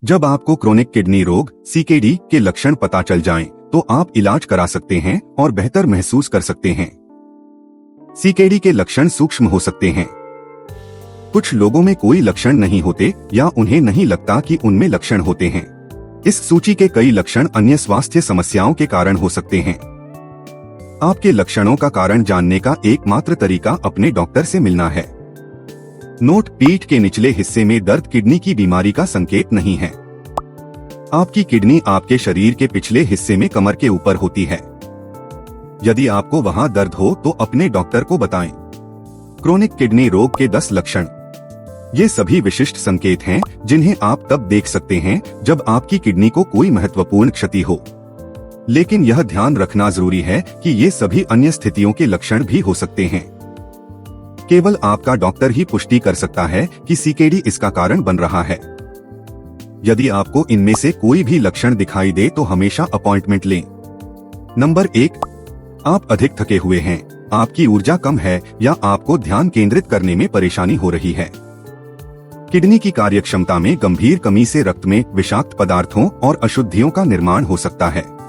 जब आपको chronic kidney रोग (CKD) के लक्षण पता चल जाएं, तो आप इलाज करा सकते हैं और बेहतर महसूस कर सकते हैं। CKD के लक्षण सूक्ष्म हो सकते हैं। कुछ लोगों में कोई लक्षण नहीं होते या उन्हें नहीं लगता कि उनमें लक्षण होते हैं। इस सूची के कई लक्षण अन्य स्वास्थ्य समस्याओं के कारण हो सकते हैं। आपके लक्षणों का कारण जानने का एकमात्र तरीका अपने डॉक्टर से मिलना है। नोट: पीठ के निचले हिस्से में दर्द किडनी की बीमारी का संकेत नहीं है। आपकी किडनी आपके शरीर के पिछले हिस्से में कमर के ऊपर होती है। यदि आपको वहां दर्द हो तो अपने डॉक्टर को बताएं। क्रोनिक किडनी रोग के 10 लक्षण। ये सभी विशिष्ट संकेत हैं जिन्हें आप तब देख सकते हैं जब आपकी किडनी को कोई महत्वपूर्ण क्षति हो। लेकिन यह ध्यान रखना जरूरी है कि ये सभी अन्य स्थितियों के लक्षण भी हो सकते हैं। केवल आपका डॉक्टर ही पुष्टि कर सकता है कि CKD इसका कारण बन रहा है। यदि आपको इनमें से कोई भी लक्षण दिखाई दे तो हमेशा अपॉइंटमेंट लें। नंबर 1, आप अधिक थके हुए हैं, आपकी ऊर्जा कम है या आपको ध्यान केंद्रित करने में परेशानी हो रही है। किडनी की कार्यक्षमता में गंभीर कमी से रक्त में विषाक्त पदार्थों और अशुद्धियों का निर्माण हो सकता है।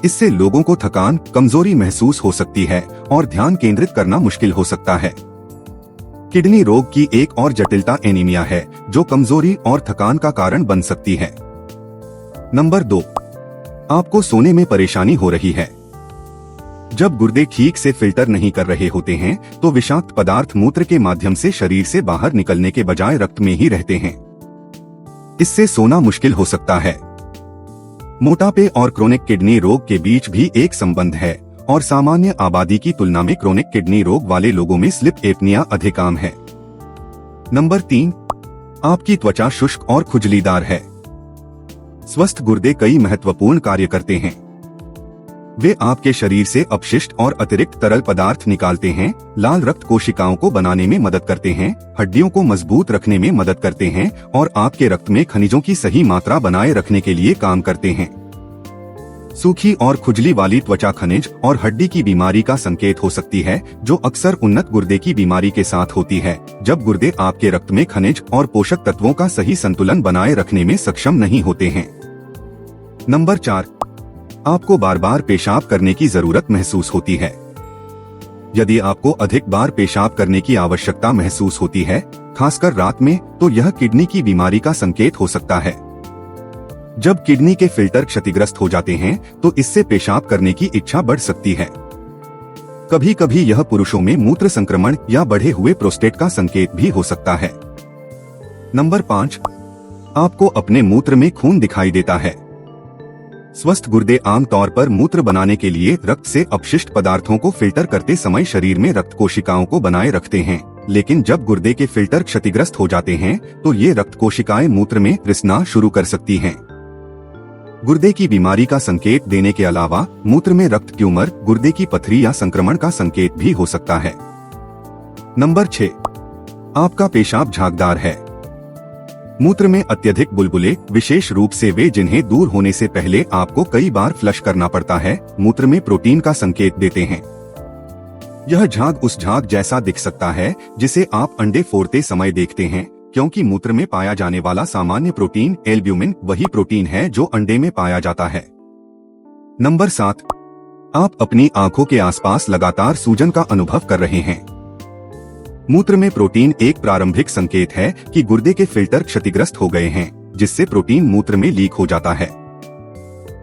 इससे लोगों को थकान, कमजोरी महसूस हो सकती है और ध्यान केंद्रित करना मुश्किल हो सकता है। किडनी रोग की एक और जटिलता एनीमिया है, जो कमजोरी और थकान का कारण बन सकती है। नंबर 2, आपको सोने में परेशानी हो रही है। जब गुर्दे ठीक से फिल्टर नहीं कर रहे होते हैं, तो विषाक्त पदार्थ मूत्र के माध्यम से शरीर से बाहर निकलने के बजाय रक्त में ही रहते हैं। इससे सोना मुश्किल हो सकता है। मोटापे और क्रोनिक किडनी रोग के बीच भी एक संबंध है और सामान्य आबादी की तुलना में क्रोनिक किडनी रोग वाले लोगों में स्लीप एपनिया अधिक आम है। नंबर 3, आपकी त्वचा शुष्क और खुजलीदार है। स्वस्थ गुर्दे कई महत्वपूर्ण कार्य करते हैं। वे आपके शरीर से अपशिष्ट और अतिरिक्त तरल पदार्थ निकालते हैं, लाल रक्त कोशिकाओं को बनाने में मदद करते हैं, हड्डियों को मजबूत रखने में मदद करते हैं और आपके रक्त में खनिजों की सही मात्रा बनाए रखने के लिए काम करते हैं। सूखी और खुजली वाली त्वचा खनिज और हड्डी की बीमारी का संकेत हो सकती है, जो अक्सर उन्नत गुर्दे की बीमारी के साथ होती है, जब गुर्दे आपके रक्त में खनिज और पोषक तत्वों का सही संतुलन बनाए रखने में सक्षम नहीं होते हैं। नंबर 4, आपको बार बार पेशाब करने की जरूरत महसूस होती है। यदि आपको अधिक बार पेशाब करने की आवश्यकता महसूस होती है, खासकर रात में, तो यह किडनी की बीमारी का संकेत हो सकता है। जब किडनी के फिल्टर क्षतिग्रस्त हो जाते हैं, तो इससे पेशाब करने की इच्छा बढ़ सकती है। कभी कभी यह पुरुषों में मूत्र संक्रमण या बढ़े हुए प्रोस्टेट का संकेत भी हो सकता है। नंबर 5, आपको अपने मूत्र में खून दिखाई देता है। स्वस्थ गुर्दे आमतौर पर मूत्र बनाने के लिए रक्त से अपशिष्ट पदार्थों को फिल्टर करते समय शरीर में रक्त कोशिकाओं को बनाए रखते हैं, लेकिन जब गुर्दे के फिल्टर क्षतिग्रस्त हो जाते हैं, तो ये रक्त कोशिकाएं मूत्र में रिसना शुरू कर सकती हैं। गुर्दे की बीमारी का संकेत देने के अलावा मूत्र में रक्त ट्यूमर, गुर्दे की पथरी या संक्रमण का संकेत भी हो सकता है। नंबर 6, आपका पेशाब झागदार है। मूत्र में अत्यधिक बुलबुले, विशेष रूप से वे जिन्हें दूर होने से पहले आपको कई बार फ्लश करना पड़ता है, मूत्र में प्रोटीन का संकेत देते हैं। यह झाग उस झाग जैसा दिख सकता है जिसे आप अंडे फोड़ते समय देखते हैं, क्योंकि मूत्र में पाया जाने वाला सामान्य प्रोटीन एल्ब्यूमिन वही प्रोटीन है जो अंडे में पाया जाता है। नंबर 7, आप अपनी आंखों के आसपास लगातार सूजन का अनुभव कर रहे हैं। मूत्र में प्रोटीन एक प्रारंभिक संकेत है कि गुर्दे के फिल्टर क्षतिग्रस्त हो गए हैं, जिससे प्रोटीन मूत्र में लीक हो जाता है।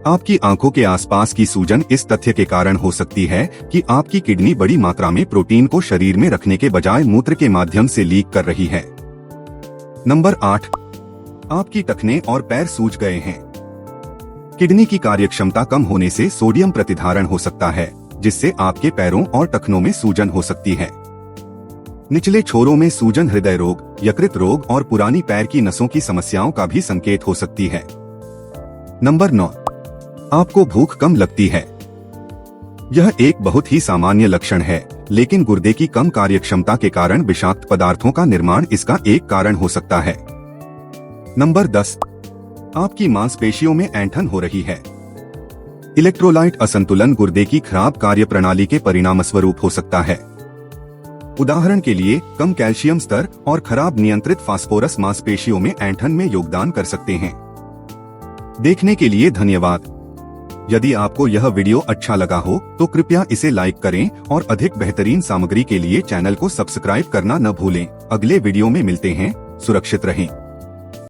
आपकी आंखों के आसपास की सूजन इस तथ्य के कारण हो सकती है कि आपकी किडनी बड़ी मात्रा में प्रोटीन को शरीर में रखने के बजाय मूत्र के माध्यम से लीक कर रही है। नंबर 8, आपकी टखने और पैर सूज गए हैं। किडनी की कार्यक्षमता कम होने से सोडियम प्रतिधारण हो सकता है, जिससे आपके पैरों और टखनों में सूजन हो सकती है। निचले छोरों में सूजन हृदय रोग, यकृत रोग और पुरानी पैर की नसों की समस्याओं का भी संकेत हो सकती है। नंबर 9, आपको भूख कम लगती है। यह एक बहुत ही सामान्य लक्षण है, लेकिन गुर्दे की कम कार्यक्षमता के कारण विषाक्त पदार्थों का निर्माण इसका एक कारण हो सकता है। नंबर 10, आपकी मांसपेशियों में ऐंठन हो रही है। इलेक्ट्रोलाइट असंतुलन गुर्दे की खराब कार्यप्रणाली के परिणामस्वरूप हो सकता है। उदाहरण के लिए कम कैल्शियम स्तर और खराब नियंत्रित फास्फोरस मांसपेशियों में ऐंठन में योगदान कर सकते हैं। देखने के लिए धन्यवाद। यदि आपको यह वीडियो अच्छा लगा हो तो कृपया इसे लाइक करें और अधिक बेहतरीन सामग्री के लिए चैनल को सब्सक्राइब करना न भूलें। अगले वीडियो में मिलते हैं। सुरक्षित रहें।